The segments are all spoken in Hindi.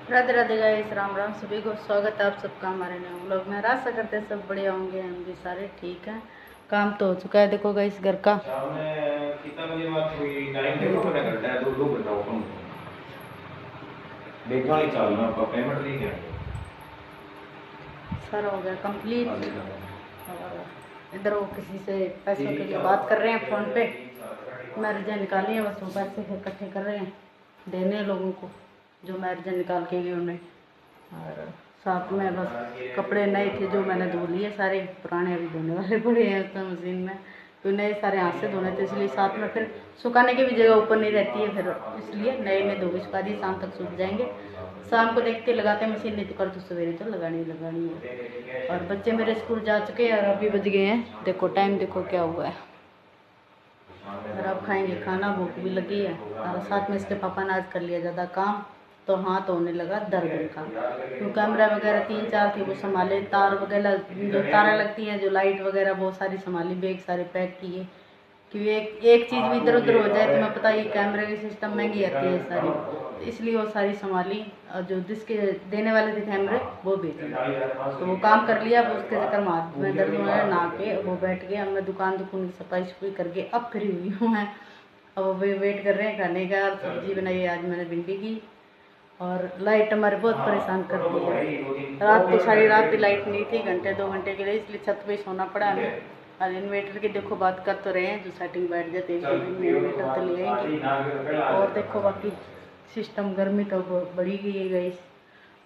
राधे राधे गाइस, राम राम सभी को। स्वागत है आप सबका हमारे नए व्लॉग में। आशा करते हैं सब बढ़िया होंगे, हम भी सारे ठीक हैं। काम तो हो चुका है, देखो गाइस घर का। कितना बजे बात हुई? टाइम ये देखो, मेरा देखो घंटा है, 2 घंटा ओपन देखा नहीं चल रहा। आपका पेमेंट नहीं गया सारा हो गया कंप्लीट। और इधर वो किसी से पैसों के लिए बात कर रहे हैं फ़ोन पे। मैरिजें निकाली हैं, बस वो पैसे फिर इकट्ठे कर रहे हैं, देने हैं लोगों को जो मैरिजें निकाल के गए उन्हें। और साथ में बस कपड़े नए थे जो मैंने धो लिए, सारे पुराने अभी धोने वाले पड़े हैं उसमें मशीन में। तो नए सारे हाथ से धोने थे, इसलिए साथ में फिर सुखाने की भी जगह ऊपर नहीं रहती है, फिर इसलिए नए में धो के सुखा दी, शाम तक सूख जाएंगे। शाम को देखते लगाते हैं मशीन, नहीं तो कल तो सवेरे तो लगानी है। और बच्चे मेरे स्कूल जा चुके हैं और अभी बज गए हैं, देखो टाइम देखो क्या हुआ है। और अब खाएंगे खाना, भूख भी लगी है। और साथ में इसके पापा ने आज कर लिया ज़्यादा काम, तो हाथ होने लगा दर्द का। तो कैमरा वगैरह 3-4 थे वो संभाले, तार वगैरह जो तारें लगती हैं, जो लाइट वगैरह बहुत सारी संभाली, बैग सारे पैक किए। क्योंकि एक चीज़ भी इधर उधर हो जाए तो मैं पता ही, कैमरे की सिस्टम महंगी आती है सारी, तो इसलिए वो सारी संभाली। और जो जिसके देने वाले थे कैमरे वो भेजे, तो वो काम कर लिया। वो उसके चक्कर में हाथ में दर्द होने लगा, नहा के वो बैठ गए। अब मैं दुकान की सफाई सफाई करके अब फ्री हुई हूँ मैं। अब वो वेट कर रहे हैं खाने का। सब्जी बनाई है आज मैंने भिंडी की। और लाइट हमारे बहुत परेशान करती है। रात को सारी रात भी लाइट नहीं थी, घंटे 2 घंटे के लिए, इसलिए छत पे सोना पड़ा हमें। और इन्वेटर की देखो बात कर तो रहे हैं, जो सेटिंग बैठ जाते हैं इन्वेटर तो ले आएंगे। और देखो बाकी सिस्टम, गर्मी तो बढ़ी गई है गई,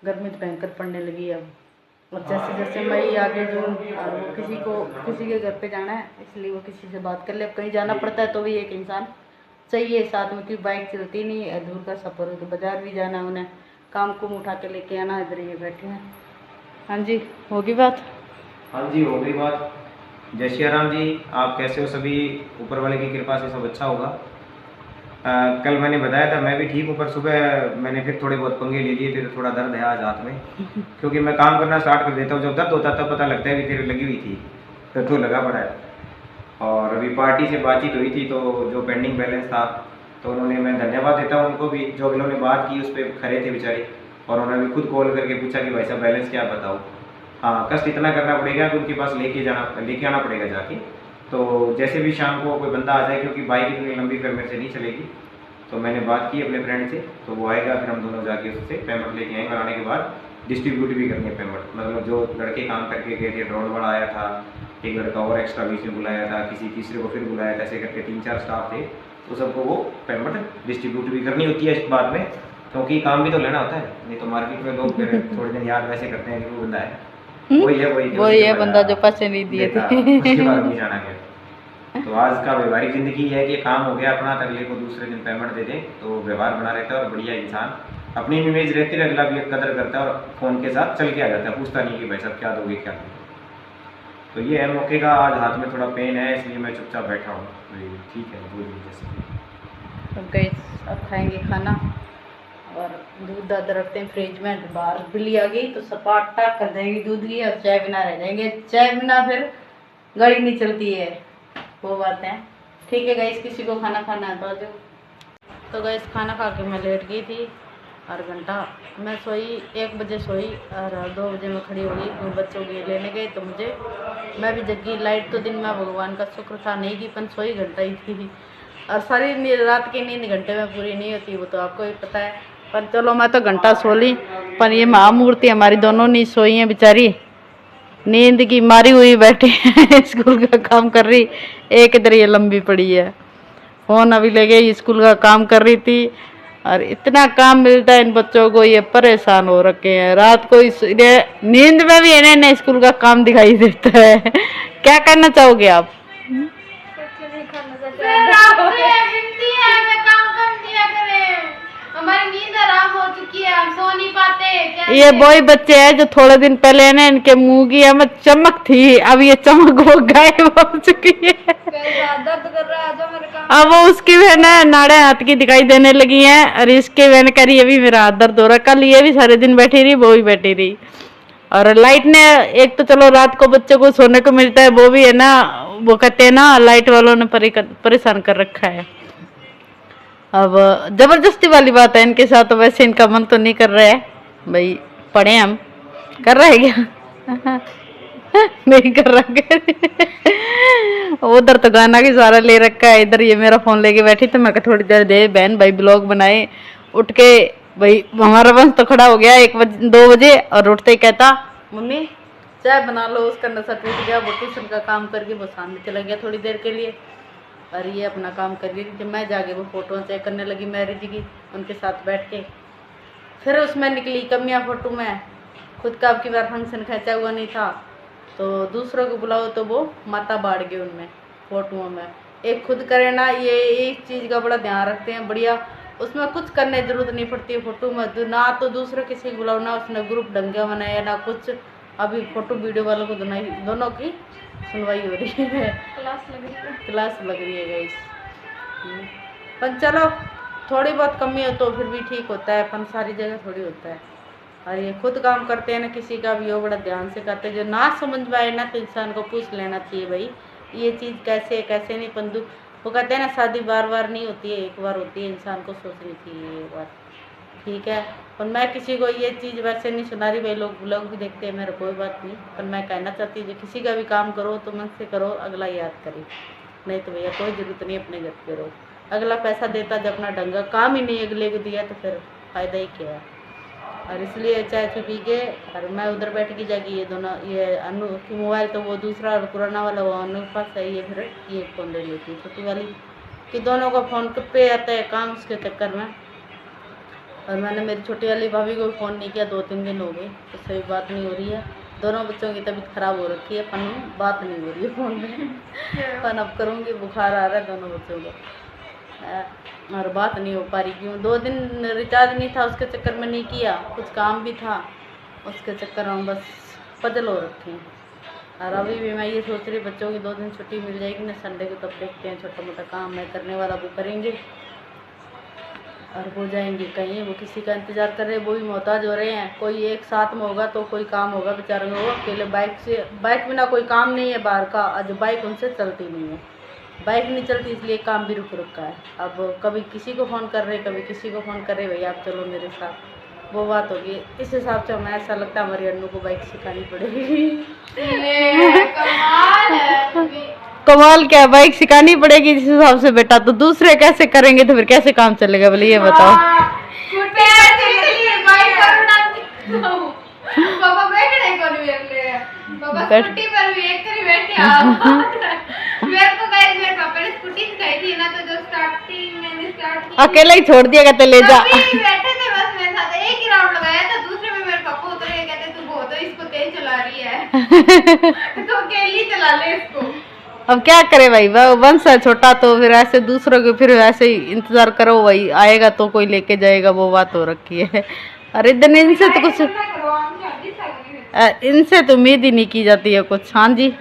गर्मी तो भयंकर पड़ने लगी है अब। और जैसे जैसे मई आगे जून, और वो किसी के घर पे जाना है, इसलिए वो किसी से बात कर ले। अब कहीं जाना पड़ता है तो भी एक इंसान चाहिए साथ में, क्योंकि बाइक चलती नहीं है, दूर का सफ़र हो तो बाजार भी जाना है उन्हें, काम को उठा के लेके आना। इधर ये बैठे हैं। हाँ जी, होगी बात। हाँ जी, हो गई बात। जय श्री राम जी। आप कैसे हो? सभी ऊपर वाले की कृपा से सब अच्छा होगा। कल मैंने बताया था मैं भी ठीक हूँ, पर सुबह मैंने फिर थोड़े बहुत पंगे ले लिए थे, तो थोड़ा दर्द है आज हाथ में। क्योंकि मैं काम करना स्टार्ट कर देता हूँ, जब दर्द होता तब पता लगता है कि तेरे लगी हुई थी, तो लगा पड़ा है। और अभी पार्टी से बातचीत हुई थी, तो जो पेंडिंग बैलेंस था, तो उन्होंने, मैं धन्यवाद देता हूँ उनको भी, जो इन्होंने बात की उस पर खड़े थे बेचारे। और उन्होंने भी खुद कॉल करके पूछा कि भाई साहब बैलेंस क्या बताओ। हाँ, कष्ट इतना करना पड़ेगा कि उनके पास लेके आना पड़ेगा जाके। तो जैसे भी शाम को कोई बंदा आ जाए, क्योंकि बाइक इतनी लंबी फिर मेरे से नहीं चलेगी, तो मैंने बात की अपने फ्रेंड से, तो वो आएगा, फिर हम दोनों जाके उससे पेमेंट लेके आएंगे। और आने के बाद डिस्ट्रीब्यूट भी करनी है पेमेंट। मतलब जो लड़के काम करके गए थे, ड्रोन वाला आया था, एक लड़का और एक्स्ट्रा बीच में बुलाया था, किसी तीसरे को फिर बुलाया था, ऐसे करके 3-4 स्टाफ थे, तो सबको वो पेमेंट डिस्ट्रीब्यूट भी करनी होती है इस बाद में, क्योंकि काम भी तो लेना होता है। नहीं तो मार्केट में लोग फिर थोड़े दिन याद वैसे करते हैं कि वो बंदा है, वही है बंदा जो पैसे नहीं दिए थे। उसके बाद नहीं जाना गया। तो आज का व्यवहारिक जिंदगी है कि काम हो गया अपना, अगले को दूसरे दिन पेमेंट दे दें, तो व्यवहार बना रहता है और बढ़िया इंसान अपनी इमेज रहती है, अगला भी कदर करता है और फ़ोन के साथ चल के आ जाता है, पूछता नहीं कि भाई साहब क्या दोगे क्या दोगे। तो ये है मौके का। आज हाथ में थोड़ा पेन है, इसलिए मैं चुपचाप बैठा हूँ। ठीक है, बोल जैसे। तो गई, अब खाएंगे खाना। और दूध दाद रखते हैं फ्रिज में, बाहर बिल्ली आ गई तो सपाटा कर देंगे दूध की, और चाय बिना रह जाएंगे। चाय बिना फिर गाड़ी नहीं चलती है, वो बात है। ठीक है गैस, किसी को खाना खाना है तो आ जाओ। तो गैस खाना खा के मैं लेट गई थी, और घंटा मैं सोई, 1 बजे सोई, और 2 बजे मैं खड़ी हो गई, फिर बच्चों के लेने गए तो मैं भी जगी। लाइट तो दिन में भगवान का शुक्र था नहीं की, पन सोई घंटा ही थी। और सारी रात की नींद घंटे में पूरी नहीं होती, वो तो आपको भी पता है। पर चलो मैं तो घंटा सो ली, पर ये महामूर्ति हमारी दोनों नहीं सोई हैं बेचारी, नींद की मारी हुई बैठी है। स्कूल का काम कर रही, एक इधर ये लंबी पड़ी है, फोन अभी ले गई, स्कूल का काम कर रही थी। और इतना काम मिलता है इन बच्चों को, ये परेशान हो रखे हैं। रात को नींद में भी इन्हें स्कूल का काम दिखाई देता है। क्या करना चाहोगे आप? हमारी नींद आराम हो चुकी है, हम सो नहीं पाते। ये वही बच्चे हैं जो थोड़े दिन पहले ना इनके मुंह की हमें चमक थी, अब ये चमक वो गायब हो चुकी है। दर्द कर रहा है जो मेरे काम। अब वो उसकी बहन है नाड़े हाथ की दिखाई देने लगी हैं, और इसके बहन कह रही अभी मेरा हाथ दर्द हो रहा। कल ये भी सारे दिन बैठी रही, वो भी बैठी रही। और लाइट ने, एक तो चलो रात को बच्चों को सोने को मिलता है, वो भी है ना, वो कहते हैं ना लाइट वालों ने परेशान कर रखा है। अब जबरदस्ती वाली बात है इनके साथ, तो वैसे इनका मन तो नहीं कर रहा है, भाई पढ़े हम कर रहे क्या नहीं कर रहा उधर तो गाना की सारा ले रखा है, इधर ये मेरा फोन लेके बैठी तो मैं थोड़ी देर दे बहन भाई ब्लॉग बनाए। उठ के भाई हमारा वंश तो खड़ा हो गया 2 बजे और उठते ही कहता मम्मी चाय बना लो, उसका नशा टूट गया, वो ट्यूशन का काम करके वो सामने चला गया थोड़ी देर के लिए और ये अपना काम कर रही थी। जब मैं जाके वो फोटो चेक करने लगी मैरिज की उनके साथ बैठ के, फिर उसमें निकली कमियां फोटो में। खुद का अब की बार फंक्शन खींचा हुआ नहीं था तो दूसरों को बुलाओ तो वो माता बाढ़ गए उनमें फोटोओं में। एक खुद करे ना, ये एक चीज़ का बड़ा ध्यान रखते हैं बढ़िया, उसमें कुछ करने की जरूरत नहीं पड़ती है फोटो में ना, तो दूसरे किसी को बुलाओ ना उसने ग्रुप ढंग बनाया ना कुछ। अभी फोटो वीडियो वालों को दोनों की सुनवाई हो रही है, क्लास लग रही है गाइस। पर चलो थोड़ी बहुत कमी हो तो फिर भी ठीक होता है, अपन सारी जगह थोड़ी होता है। और ये खुद काम करते हैं ना किसी का भी वो बड़ा ध्यान से करते हैं, जो ना समझ में आए ना तो इंसान को पूछ लेना चाहिए भाई ये चीज़ कैसे है कैसे नहीं। पंदू वो कहते हैं ना शादी बार बार नहीं होती है, एक बार होती है, इंसान को सोचनी चाहिए एक बार, ठीक है। और मैं किसी को ये चीज़ वैसे नहीं सुना रही भाई, लोग भी देखते हैं मेरा कोई बात नहीं, पर मैं कहना चाहती हूँ किसी का भी काम करो तो मन से करो, अगला याद करे, नहीं तो भैया कोई ज़रूरत नहीं अपने घर पे रहो। अगला पैसा देता जब अपना ढंगा काम ही नहीं अगले को दिया तो फिर फ़ायदा ही क्या है। और इसलिए चाय पी के और मैं उधर बैठ के जाके ये दोनों ये अनु की मोबाइल तो वो दूसरा और पुराना वाला वो अनु के पास है, ये फिर ये फ़ोन ले लेती है छोटी वाली कि दोनों का फ़ोन पे आता है काम उसके चक्कर में। और मैंने मेरी छोटी वाली भाभी को फ़ोन नहीं किया 2-3 दिन हो गए, तो सही बात नहीं हो रही है। दोनों बच्चों की तबीयत ख़राब हो रखी है, पर बात नहीं हो रही है फ़ोन में पर अब करूँगी, बुखार आ रहा है दोनों बच्चों को और बात नहीं हो पा रही। क्यों 2 दिन रिचार्ज नहीं था उसके चक्कर में नहीं किया, कुछ काम भी था उसके चक्कर में बस पजल हो रखे हैं। और अभी भी मैं ये सोच रही बच्चों की 2 दिन छुट्टी मिल जाएगी ना संडे को, तब देखते हैं छोटा मोटा काम मैं करने वाला वो करेंगे और हो जाएंगे कहीं। वो किसी का इंतज़ार कर रहे हैं, वो भी मोहताज हो रहे हैं। कोई एक साथ में होगा तो कोई काम होगा बेचारों को, अकेले बाइक बिना कोई काम नहीं है बाहर का, आज बाइक उनसे चलती नहीं है, बाइक नहीं चलती इसलिए काम भी रुक का है। अब कभी किसी को फ़ोन कर रहे कभी किसी को फ़ोन कर रहे भैया आप चलो मेरे साथ, वो बात होगी। इस हिसाब से हमें ऐसा लगता है हमारी अन्नू को बाइक सिखानी पड़ेगी। कमाल क्या है, बाइक सिखानी पड़ेगी जिस हिसाब से बेटा, तो दूसरे कैसे करेंगे तो फिर कैसे काम चलेगा बोले ये बताओ। अकेला ही छोड़ दिया कहते ले जा। बैठे थे बस मेरे साथ एक ही राउंड लगाया था, दूसरे में मेरे पापा उतरे कहते तू बहुत इसको तेज चला रही है तो अकेली चला ले इसको। अब क्या करे भाई, वंश है छोटा तो फिर ऐसे दूसरों के फिर ऐसे ही इंतजार करो, वही आएगा तो कोई लेके जाएगा, वो बात हो रखी है। अरे इधर इनसे तो कुछ इनसे तो उम्मीद ही नहीं की जाती है कुछ। हाँ जी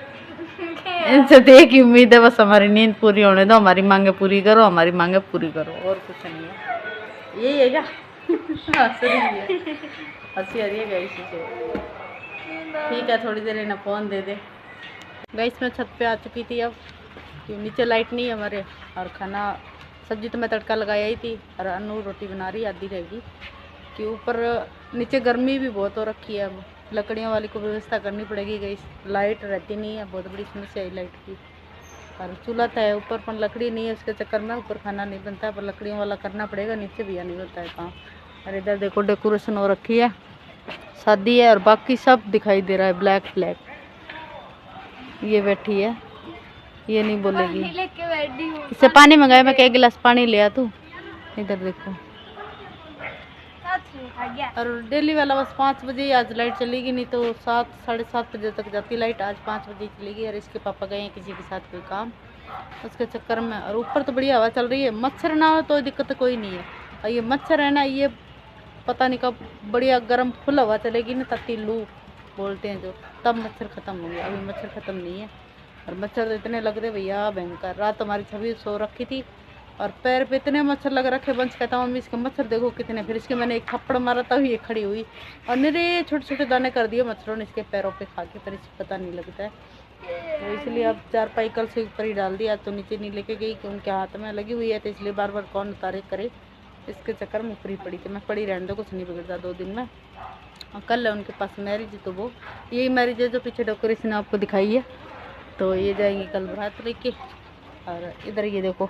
इनसे तो एक ही उम्मीद है बस हमारी नींद पूरी होने दो, हमारी मांगे पूरी करो, हमारी मांगे पूरी करो, और कुछ नहीं है। यही है क्या हंसी आ रही है गाइस से, ठीक है थोड़ी देर इन्हें फ़ोन दे दे। गाइस मैं छत पे आ चुकी थी, अब क्यों नीचे लाइट नहीं है हमारे, और खाना सब्जी तो मैं तड़का लगाया ही थी और अनु रोटी बना रही आधी रहेगी कि ऊपर नीचे गर्मी भी बहुत हो रखी है। अब लकड़ियों वाली को व्यवस्था करनी पड़ेगी गाइस, लाइट रहती नहीं है, बहुत बड़ी समस्या है लाइट की। और चूल्हा तो है ऊपर पर लकड़ी नहीं है, उसके चक्कर में ऊपर खाना नहीं बनता है, पर लकड़ियों वाला करना पड़ेगा, नीचे भी नहीं होता है काम। और इधर देखो डेकोरेशन हो रखी है, शादी है और बाकी सब दिखाई दे रहा है ब्लैक ब्लैक। ये बैठी है, ये नहीं बोलेगी, इससे पानी मंगाया मैं, क्या गिलास पानी ले आ तू। इधर देखो और डेली वाला बस 5 बजे ही आज लाइट चलेगी, नहीं तो 7 साढ़े 7 बजे तक जाती लाइट, आज 5 बजे चलेगी। और इसके पापा गए हैं किसी के साथ कोई काम, उसके चक्कर में। और ऊपर तो बढ़िया हवा चल रही है, मच्छर ना हो तो दिक्कत कोई नहीं है। और ये मच्छर है ना, ये पता नहीं कब बढ़िया गर्म फुल हवा चलेगी ना, तत्ती लू बोलते हैं जो, तब मच्छर ख़त्म हो गया, अभी मच्छर ख़त्म नहीं है। और मच्छर तो इतने लग रहे भैया भयंकर। रात हमारी छवि सो रखी थी और पैर पे इतने मच्छर लग रखे, बंच कहता मम्मी इसके मच्छर देखो कितने। फिर इसके मैंने एक थप्पड़ मारा तब ये खड़ी हुई और मेरे छोटे छोटे दाने कर दिए मच्छरों ने इसके पैरों पे खा के, पर इसे पता नहीं लगता है। तो इसलिए अब 4 कल से ऊपर ही डाल दिया, तो नीचे नहीं लेके गई कि उनके हाथ में लगी हुई है, तो इसलिए बार बार कौन उतारे करे, इसके चक्कर में फ्री पड़ी थी। मैं पड़ी रहने दो, कुछ नहीं बिगड़ता 2 दिन में। और कल है उनके पास मैरिज, तो वो यही मैरिज है जो पीछे डेकोरेशन आपको दिखाई है। तो ये जाएंगे कल बारात लेके। और इधर ये देखो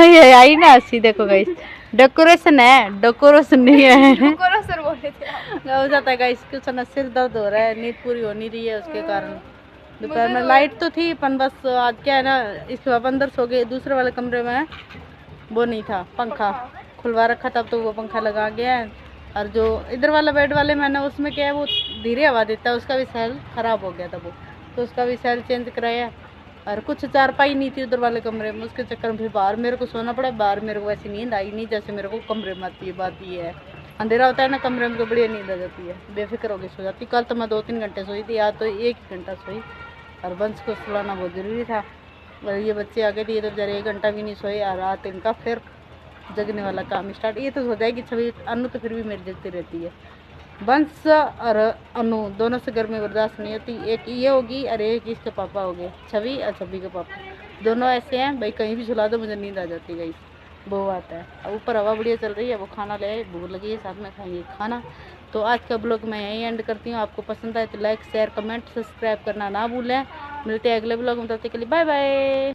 ये आई ना हंसी, देखो गाइस डेकोरेशन है, डेकोरेशन नहीं है। डेकोरेशन बोले थे हो जाता है गाइस, कुछ ना सिर दर्द हो रहा है, नींद पूरी हो नहीं रही है उसके कारण। दोपहर में लाइट तो थी पर बस आज क्या है ना, इसके बाद अंदर सो गए। दूसरे वाले कमरे में वो नहीं था, पंखा खुलवा रखा था, तो वो पंखा लगा गया है। और जो इधर वाला बेड वाले मैंने उसमें क्या है, वो धीरे हवा देता है, उसका भी सेल खराब हो गया था वो, तो उसका भी सेल चेंज कराया। और कुछ चारपाई नहीं थी उधर वाले कमरे में, उसके चक्कर में फिर बाहर मेरे को सोना पड़ा। बाहर मेरे को ऐसी नींद आई नहीं जैसे मेरे को कमरे में आती है। बात ये है, अंधेरा होता है ना कमरे में तो बढ़िया नींद आ जाती है, बेफिक्र होकर सो जाती। कल तो मैं 2-3 घंटे सोई थी, आज तो 1 घंटा सोई। और वंश को सुलाना बहुत ज़रूरी था। और ये बच्चे आ गए थे, ये तो बेचारे 1 घंटा भी नहीं सोए। और रात इनका फिर जगने वाला काम स्टार्ट। ये तो हो जाएगी छवि, अनु तो फिर भी मेरी जगती रहती है। वंश और अनु दोनों से घर में बर्दाश्त नहीं होती। एक ये होगी और एक इसके पापा हो गए, छवि और छवि के पापा दोनों ऐसे हैं भाई, कहीं भी सुला दो मुझे नींद आ जाती है। वो आता है। अब ऊपर हवा बढ़िया चल रही है, वो खाना ले आए, भूख लगी है, साथ में खाएंगे खाना। तो आज का ब्लॉग मैं यहीं एंड करती हूँ। आपको पसंद आए तो लाइक शेयर कमेंट सब्सक्राइब करना ना भूलें। मिलते हैं अगले ब्लॉग में, तब तक के लिए बाय बाय।